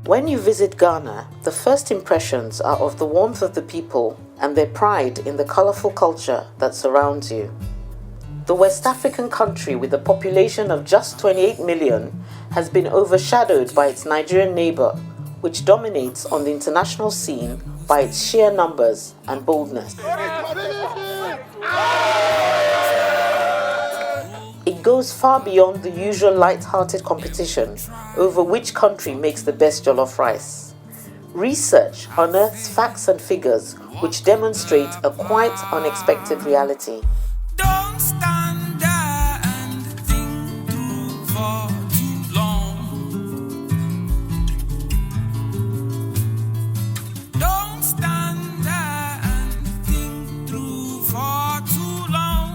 When you visit Ghana, the first impressions are of the warmth of the people and their pride in the colorful culture that surrounds you. The West African country, with a population of just 28 million, has been overshadowed by its Nigerian neighbor, which dominates on the international scene by its sheer numbers and boldness. It goes far beyond the usual light-hearted competition over which country makes the best jollof rice. Research unearths facts and figures which demonstrate a quite unexpected reality. Don't stand there and think through for too long. Don't stand there and think through for too long.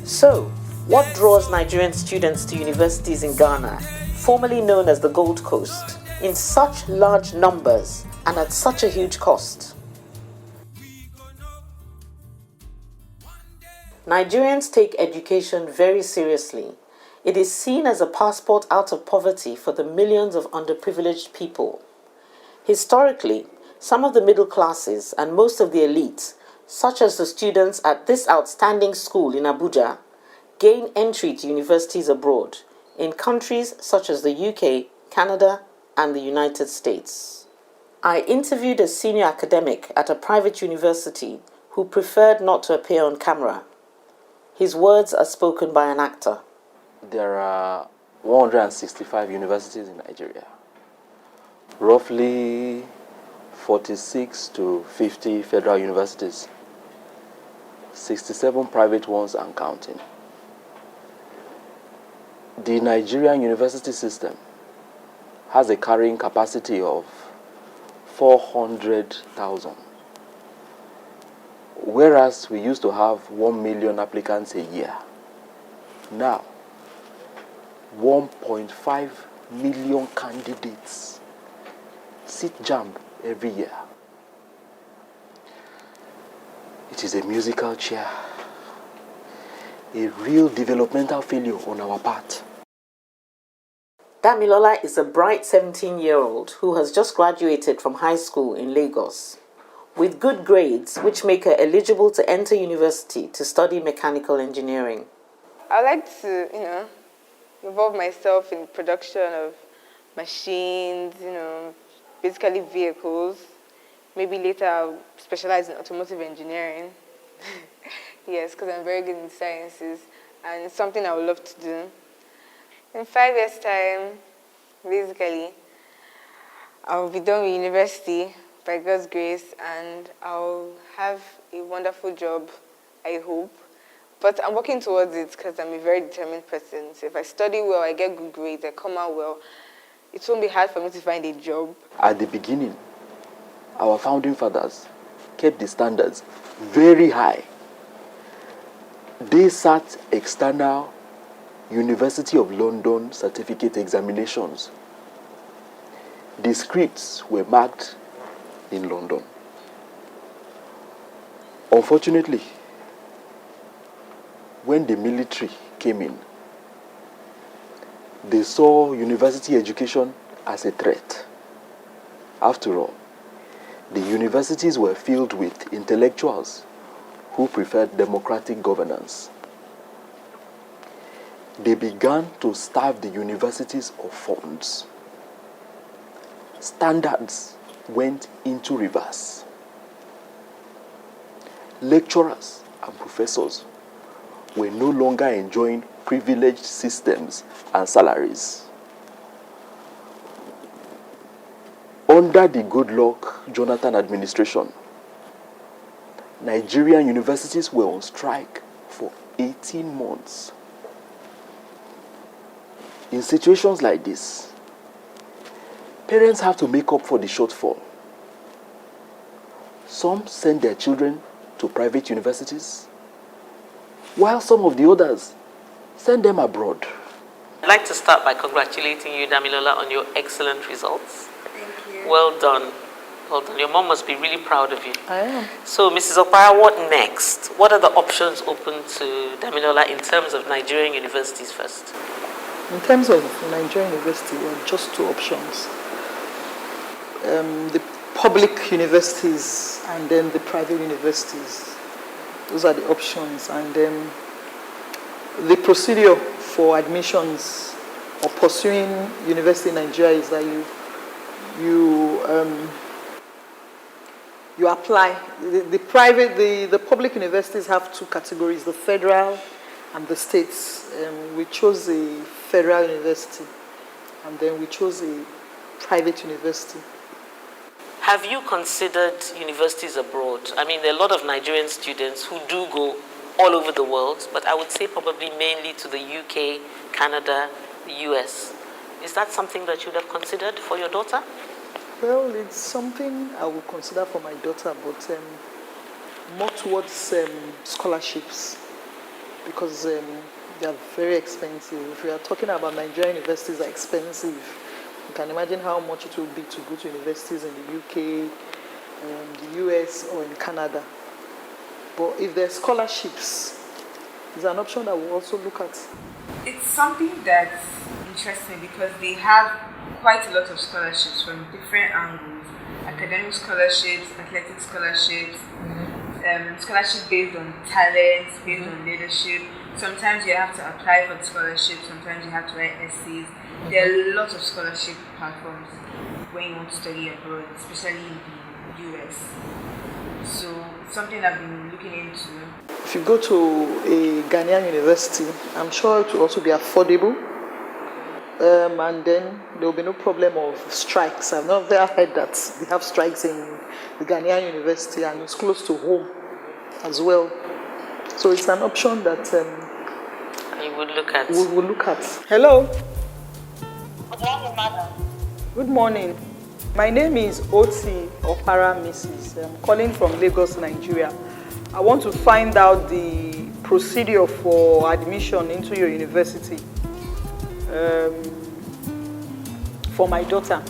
So, what draws Nigerian students to universities in Ghana, formerly known as the Gold Coast, in such large numbers and at such a huge cost? Nigerians take education very seriously. It is seen as a passport out of poverty for the millions of underprivileged people. Historically, some of the middle classes and most of the elites, such as the students at this outstanding school in Abuja, gain entry to universities abroad, in countries such as the UK, Canada, and the United States. I interviewed a senior academic at a private university who preferred not to appear on camera. His words are spoken by an actor. There are 165 universities in Nigeria, roughly 46 to 50 federal universities, 67 private ones and counting. The Nigerian university system has a carrying capacity of 400,000, whereas we used to have 1 million applicants a year. Now, 1.5 million candidates sit JAMB every year. It is a musical chair, a real developmental failure on our part. Damilola is a bright 17-year-old who has just graduated from high school in Lagos, with good grades which make her eligible to enter university to study mechanical engineering. I like to, involve myself in production of machines, basically vehicles. Maybe later I'll specialize in automotive engineering. Yes, because I'm very good in sciences, and it's something I would love to do. In 5 years' time, basically, I'll be done with university by God's grace, and I'll have a wonderful job, I hope. But I'm working towards it because I'm a very determined person. So if I study well, I get good grades, I come out well, it won't be hard for me to find a job. At the beginning, our founding fathers kept the standards very high. They sat external University of London certificate examinations. The scripts were marked in London. Unfortunately, when the military came in, they saw university education as a threat. After all, the universities were filled with intellectuals who preferred democratic governance. They began to starve the universities of funds. Standards went into reverse. Lecturers and professors were no longer enjoying privileged systems and salaries. Under the Goodluck Jonathan administration, Nigerian universities were on strike for 18 months. In situations like this, parents have to make up for the shortfall. Some send their children to private universities, while some of the others send them abroad. I'd like to start by congratulating you, Damilola, on your excellent results. Thank you. Well done. Well done. Your mom must be really proud of you. I am. So, Mrs. Okpara, what next? What are the options open to Damilola in terms of Nigerian universities first? In terms of Nigerian university, there are just two options. The public universities and then the private universities. Those are the options. And then the procedure for admissions or pursuing university in Nigeria is that you apply. The public universities have two categories: the federal and the states. We chose a federal university, and then we chose a private university. Have you considered universities abroad? I mean, there are a lot of Nigerian students who do go all over the world, but I would say probably mainly to the UK, Canada, the US. Is that something that you would have considered for your daughter? Well, it's something I will consider for my daughter, but more towards scholarships, because they are very expensive. If we are talking about Nigerian universities are expensive, you can imagine how much it will be to go to universities in the UK, the US, or in Canada. But if there are scholarships, it's an option that we'll also look at. It's something that's interesting because they have quite a lot of scholarships from different angles: academic scholarships, athletic scholarships, scholarships based on talent, based on leadership. Sometimes you have to apply for the scholarship, sometimes you have to write essays. There are lots of scholarship platforms when you want to study abroad, especially in the US. So it's something I've been looking into. If you go to a Ghanaian university, I'm sure it will also be affordable. And then there will be no problem of strikes. I've never heard that they have strikes in the Ghanaian university, and it's close to home as well. So it's an option that You would look at. we will look at. Hello. Good morning, madam. Good morning. My name is Oti Opara Mrs. I'm calling from Lagos, Nigeria. I want to find out the procedure for admission into your university for my daughter.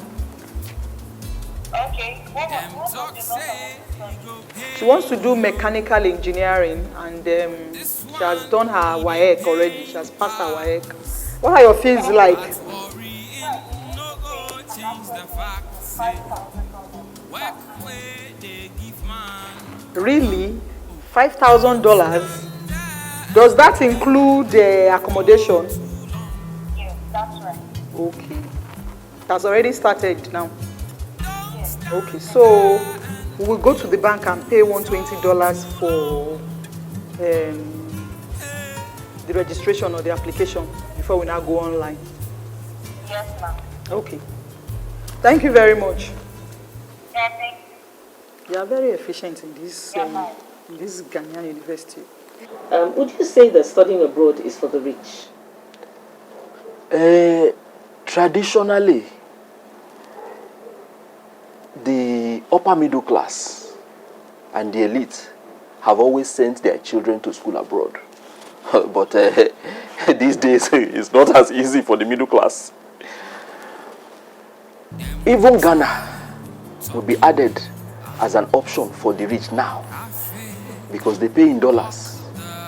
Okay. What Them was talk the say daughter? you go pay. She wants to do mechanical engineering, and she has done her WAEC already. She has passed her WAEC. What are your fees like? Worrying no go change the facts. Say, work where they give man. Really? $5,000? Does that include accommodation? Yes, that's right. Okay. That's already started now. Okay, so we will go to the bank and pay $120 for the registration or the application before we now go online. Yes, ma'am. Okay. Thank you very much. Yeah, thank you. You are very efficient in this ma'am. Ghanaian university. Would you say that studying abroad is for the rich? Traditionally, the upper middle class and the elite have always sent their children to school abroad. But these days, it's not as easy for the middle class. Even Ghana will be added as an option for the rich now, because they pay in dollars,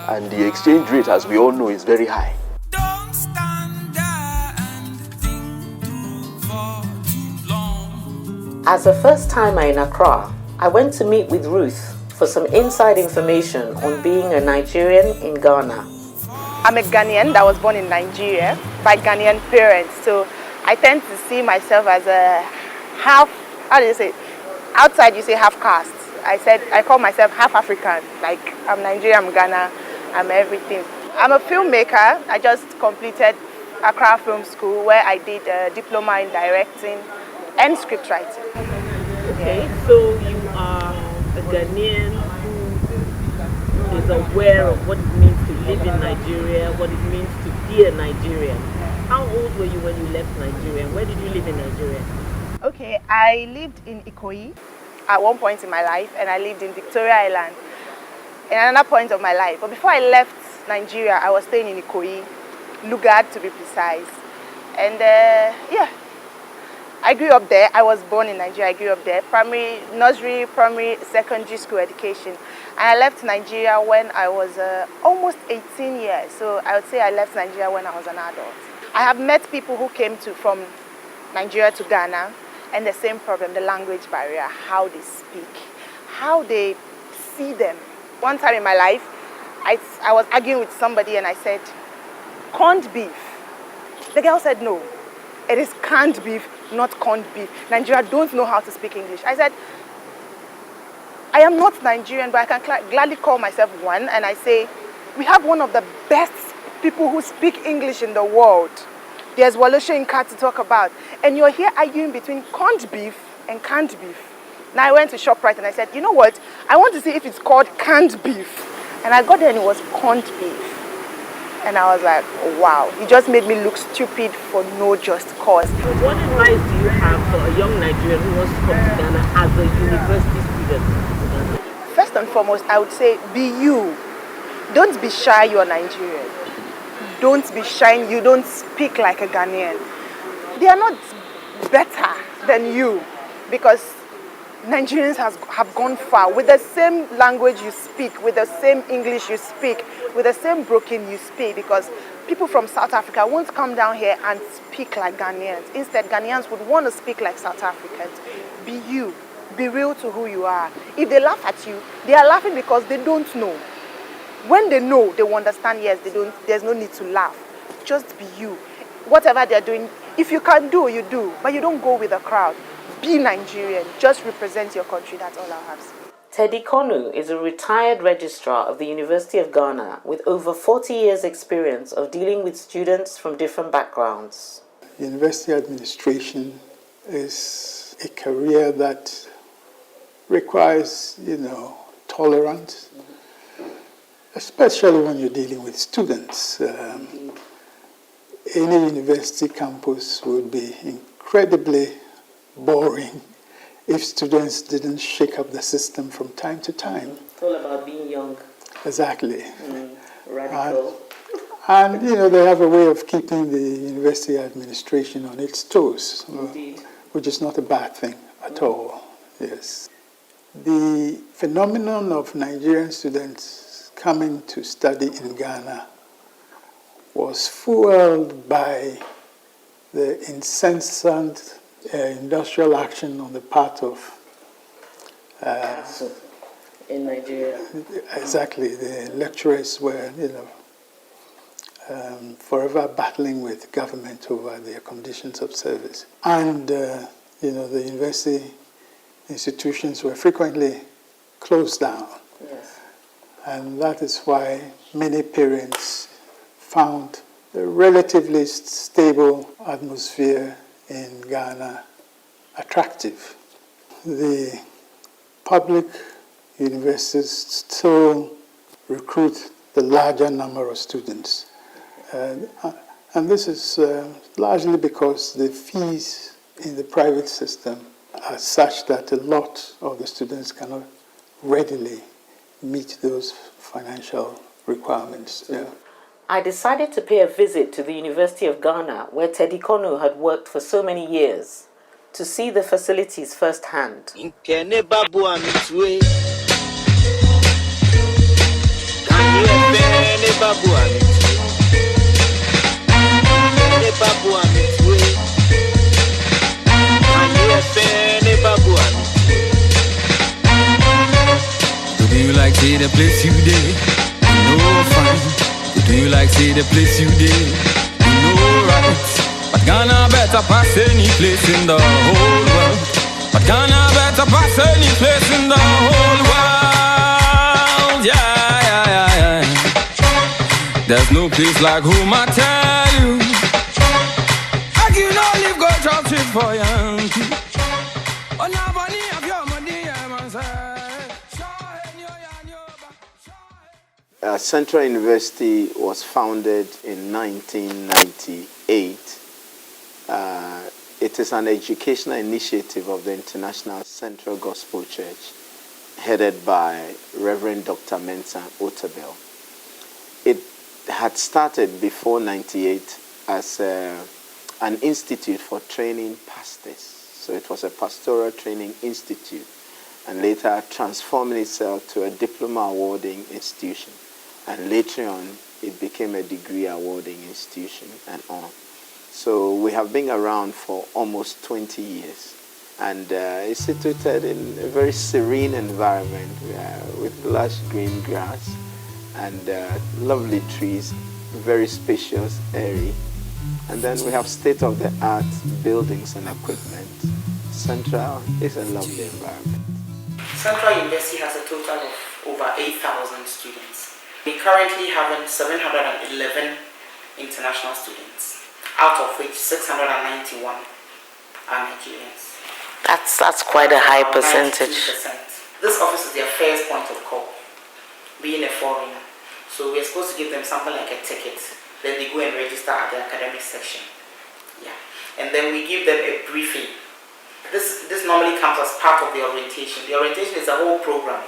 and the exchange rate, as we all know, is very high. Don't stand there and think through for too long. As a first-timer in Accra, I went to meet with Ruth for some inside information on being a Nigerian in Ghana. I'm a Ghanaian that was born in Nigeria by Ghanaian parents, so I tend to see myself as a half, how do you say, outside you say half caste. I call myself half African, like I'm Nigerian, I'm Ghana, I'm everything. I'm a filmmaker. I just completed Accra Film School where I did a diploma in directing and script writing. Okay, so you are a Ghanaian who is aware of what it means to live in Nigeria, what it means to be a Nigerian. How old were you when you left Nigeria? Where did you live in Nigeria? Okay, I lived in Ikoyi at one point in my life, and I lived in Victoria Island in another point of my life. But before I left Nigeria, I was staying in Ikoyi, Lugard to be precise. And yeah, I grew up there. I was born in Nigeria. I grew up there. Primary, nursery, primary, secondary school education. And I left Nigeria when I was almost 18 years. So I would say I left Nigeria when I was an adult. I have met people who came from Nigeria to Ghana, and the same problem, the language barrier, how they speak, how they see them. One time in my life, I was arguing with somebody and I said, corned beef. The girl said, no, it is canned beef, not corned beef. Nigeria don't know how to speak English. I said, I am not Nigerian, but I can gladly call myself one, and I say, we have one of the best people who speak English in the world. There's Walosho Inka to talk about. And you're here arguing between corned beef and canned beef. Now I went to ShopRite and I said, you know what? I want to see if it's called canned beef. And I got there and it was corned beef. And I was like, oh, wow. It just made me look stupid for no just cause. What advice do you have for a young Nigerian who wants to come to Ghana as a university student? First and foremost, I would say be you. Don't be shy, you're Nigerian. Don't be shy, you don't speak like a Ghanaian. They are not better than you because Nigerians have gone far. With the same language you speak, with the same English you speak, with the same broken you speak, because people from South Africa won't come down here and speak like Ghanaians. Instead, Ghanaians would want to speak like South Africans. Be you. Be real to who you are. If they laugh at you, they are laughing because they don't know. When they know, they will understand, yes, there's no need to laugh. Just be you. Whatever they're doing, if you can do, you do. But you don't go with the crowd. Be Nigerian. Just represent your country. That's all I have to say. Teddy Konu is a retired registrar of the University of Ghana with over 40 years' experience of dealing with students from different backgrounds. University administration is a career that requires, tolerance, especially when you're dealing with students. Any university campus would be incredibly boring if students didn't shake up the system from time to time. It's all about being young. Exactly. Radical. And they have a way of keeping the university administration on its toes, which is not a bad thing at all. Yes. The phenomenon of Nigerian students coming to study in Ghana was fueled by the incessant industrial action on the part of in Nigeria. Exactly. The lecturers were, forever battling with government over their conditions of service. And, the university institutions were frequently closed down. Yes. And that is why many parents found a relatively stable atmosphere in Ghana attractive. The public universities still recruit the larger number of students. And this is largely because the fees in the private system are such that a lot of the students cannot readily meet those financial requirements. Yeah. I decided to pay a visit to the University of Ghana, where Teddy Konu had worked for so many years, to see the facilities firsthand. Do you like see the place you did? Fine. Do you like see the place you did? Right. But Ghana better pass any place in the whole world. But Ghana better pass any place in the whole world. Yeah. There's no place like home, I tell you. I can not live go job shit for you. Central University was founded in 1998. It is an educational initiative of the International Central Gospel Church, headed by Reverend Dr. Mensah Otabil. It had started before 98 as an institute for training pastors. So it was a pastoral training institute, and later transformed itself to a diploma awarding institution. And later on, it became a degree awarding institution and on. So we have been around for almost 20 years. And it's situated in a very serene environment with lush green grass and lovely trees, very spacious, airy. And then we have state-of-the-art buildings and equipment. Central is a lovely environment. Central University has a total of over 8,000 students. We currently have 711 international students, out of which 691 are Nigerians. That's quite a high percentage. 92%. This office is their first point of call, being a foreigner. So we're supposed to give them something like a ticket. Then they go and register at the academic section. Yeah. And then we give them a briefing. This normally comes as part of the orientation. The orientation is a whole program.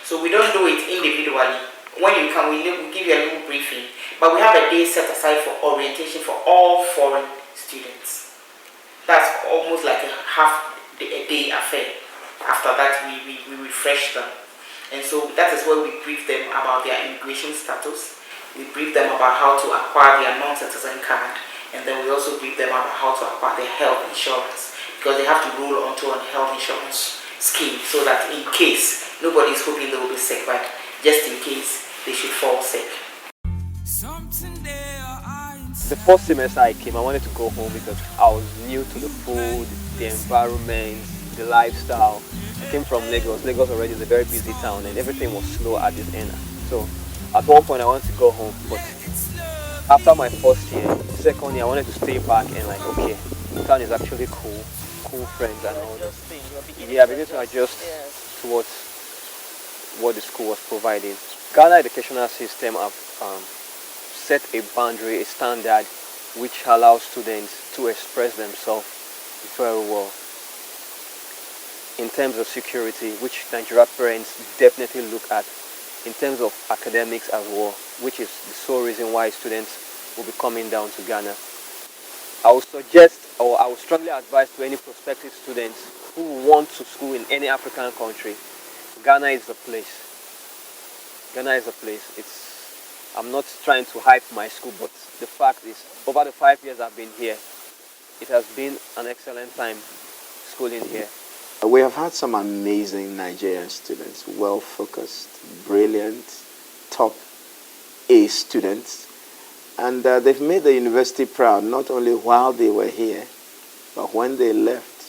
So we don't do it individually. When you come, we give you a little briefing. But we have a day set aside for orientation for all foreign students. That's almost like a day affair. After that, we refresh them. And so that is where we brief them about their immigration status. We brief them about how to acquire their non-citizen card. And then we also brief them about how to acquire their health insurance. Because they have to roll onto a health insurance scheme so that in case, nobody is hoping they will be sick, but just in case they should fall sick. The first semester I came, I wanted to go home because I was new to the food, the environment, the lifestyle. I came from Lagos. Lagos already is a very busy town and everything was slow at this end. So at one point I wanted to go home, but after my first year, second year, I wanted to stay back and like, okay, the town is actually cool friends and all that. Yeah, I began to adjust towards what the school was providing. Ghana educational system have set a boundary, a standard, which allows students to express themselves very well in terms of security, which Nigerian parents definitely look at, in terms of academics as well, which is the sole reason why students will be coming down to Ghana. I would suggest, or I would strongly advise to any prospective students who want to school in any African country, Ghana is the place. Ghana is the place. I'm not trying to hype my school, but the fact is, over the 5 years I've been here, it has been an excellent time schooling here. We have had some amazing Nigerian students, well-focused, brilliant, top A students. And they've made the university proud, not only while they were here, but when they left,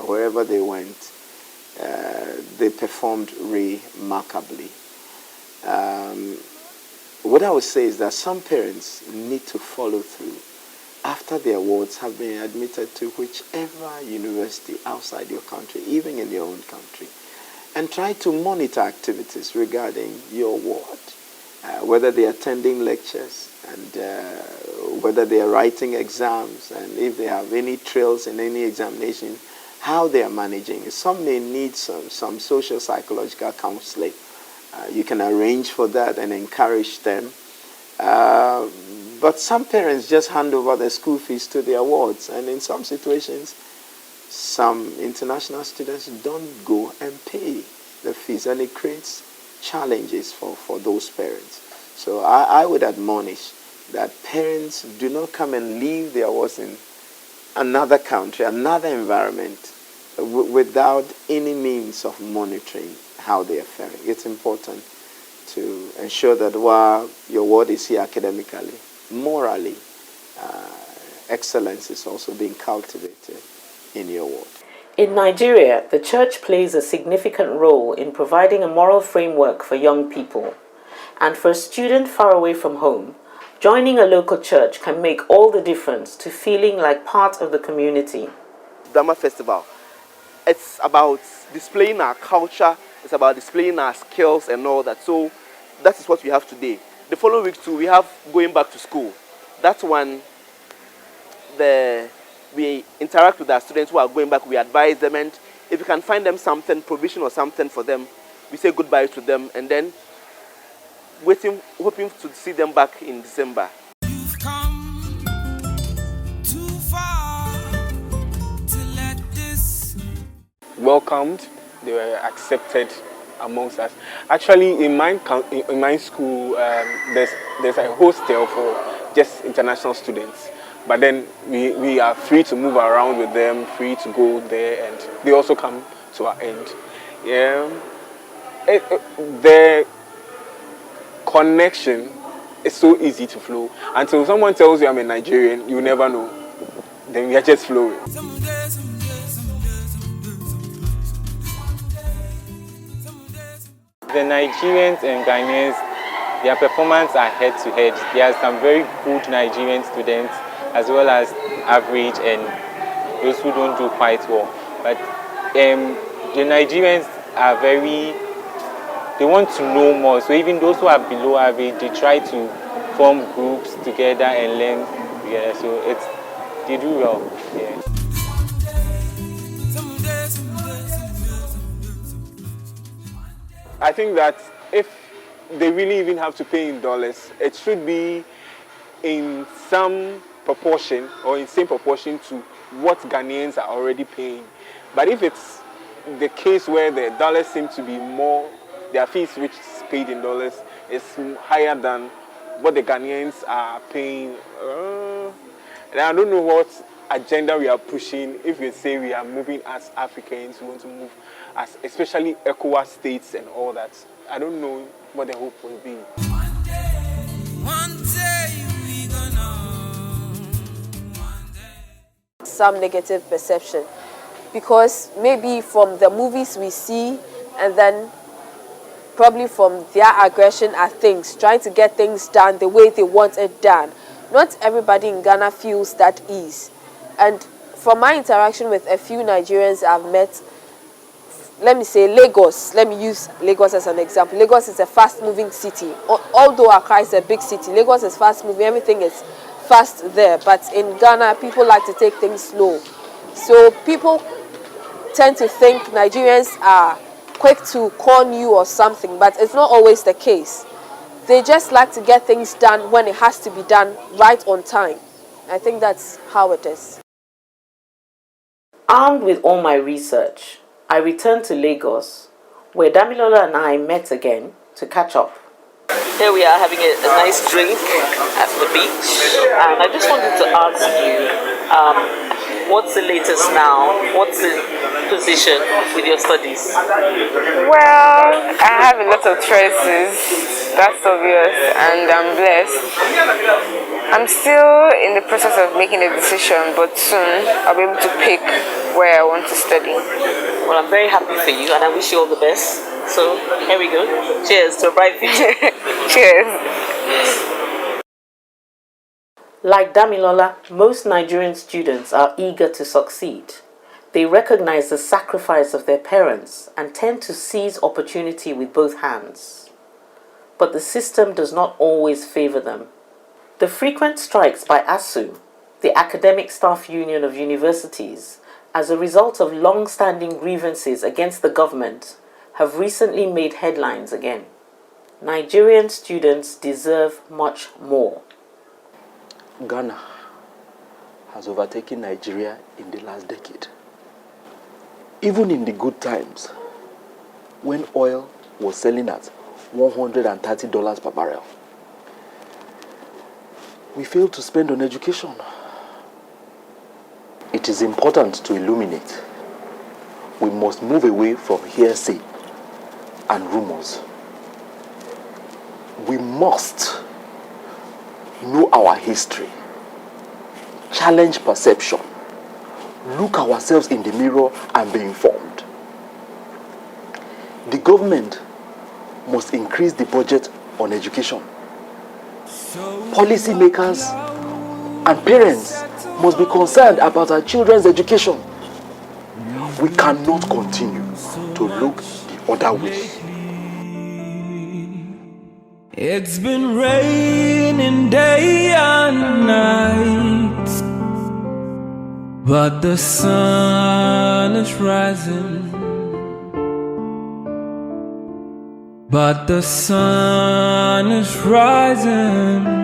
wherever they went, they performed remarkably. What I would say is that some parents need to follow through after their wards have been admitted to whichever university outside your country, even in your own country, and try to monitor activities regarding your ward, whether they are attending lectures and whether they are writing exams, and if they have any trails in any examination, how they are managing. Some may need some social psychological counseling. You can arrange for that and encourage them. But some parents just hand over their school fees to their wards, and in some situations, some international students don't go and pay the fees, and it creates challenges for those parents. So I would admonish that parents do not come and leave their wards in another country, another environment, without any means of monitoring how they are faring. It's important to ensure that while your ward is here academically, morally, excellence is also being cultivated in your ward. In Nigeria, the church plays a significant role in providing a moral framework for young people. And for a student far away from home, joining a local church can make all the difference to feeling like part of the community. Drama Festival, it's about displaying our culture, it's about displaying our skills and all that. So that is what we have today. The following week too, we have going back to school. That's when we interact with our students who are going back, we advise them, and if we can find them something, provision or something for them, we say goodbye to them, and then hoping to see them back in December. You've come too far to let this welcomed, they were accepted amongst us. Actually, in my school, there's a hostel for just international students. But then we are free to move around with them, free to go there, and they also come to our end. Yeah, the connection is so easy to flow. Until someone tells you I'm a Nigerian, you never know. Then we are just flowing. The Nigerians and Ghanaians, their performance are head-to-head. There are some very good Nigerian students as well as average and those who don't do quite well. But the Nigerians are they want to know more. So even those who are below average, they try to form groups together and learn together. So they do well. Yeah. I think that if they really even have to pay in dollars, it should be in some proportion or in same proportion to what Ghanaians are already paying. But if it's the case where the dollars seem to be more, their fees which is paid in dollars is higher than what the Ghanaians are paying, and I don't know what agenda we are pushing. If we say we are moving as Africans, we want to move as especially ECOWAS states and all that. I don't know what the hope will be. Some negative perception because maybe from the movies we see and then probably from their aggression at things, trying to get things done the way they want it done. Not everybody in Ghana feels that ease. And from my interaction with a few Nigerians I've met, let me say Lagos, let me use Lagos as an example. Lagos is a fast-moving city. Although Accra is a big city, Lagos is fast-moving, everything is fast there. But in Ghana, people like to take things slow. So people tend to think Nigerians are quick to corn you or something, but it's not always the case. They just like to get things done when it has to be done right on time. I think that's how it is. Armed with all my research, I returned to Lagos, where Damilola and I met again to catch up. Here we are having a nice drink at the beach, and I just wanted to ask you, what's the latest now? What's the position with your studies? Well, I have a lot of choices, that's obvious, and I'm blessed. I'm still in the process of making a decision, but soon I'll be able to pick where I want to study. Well, I'm very happy for you, and I wish you all the best. So, here we go. Cheers to a bright future. Cheers. Like Damilola, most Nigerian students are eager to succeed. They recognize the sacrifice of their parents and tend to seize opportunity with both hands. But the system does not always favor them. The frequent strikes by ASU, the Academic Staff Union of Universities, as a result of long-standing grievances against the government, have recently made headlines again. Nigerian students deserve much more. Ghana has overtaken Nigeria in the last decade. Even in the good times, when oil was selling at $130 per barrel, we failed to spend on education. It is important to illuminate. We must move away from hearsay and rumors. We must know our history, challenge perception, look ourselves in the mirror and be informed. The government must increase the budget on education. Policymakers and parents must be concerned about our children's education. We cannot continue to look the other way. It's been raining day and night, but the sun is rising. But the sun is rising.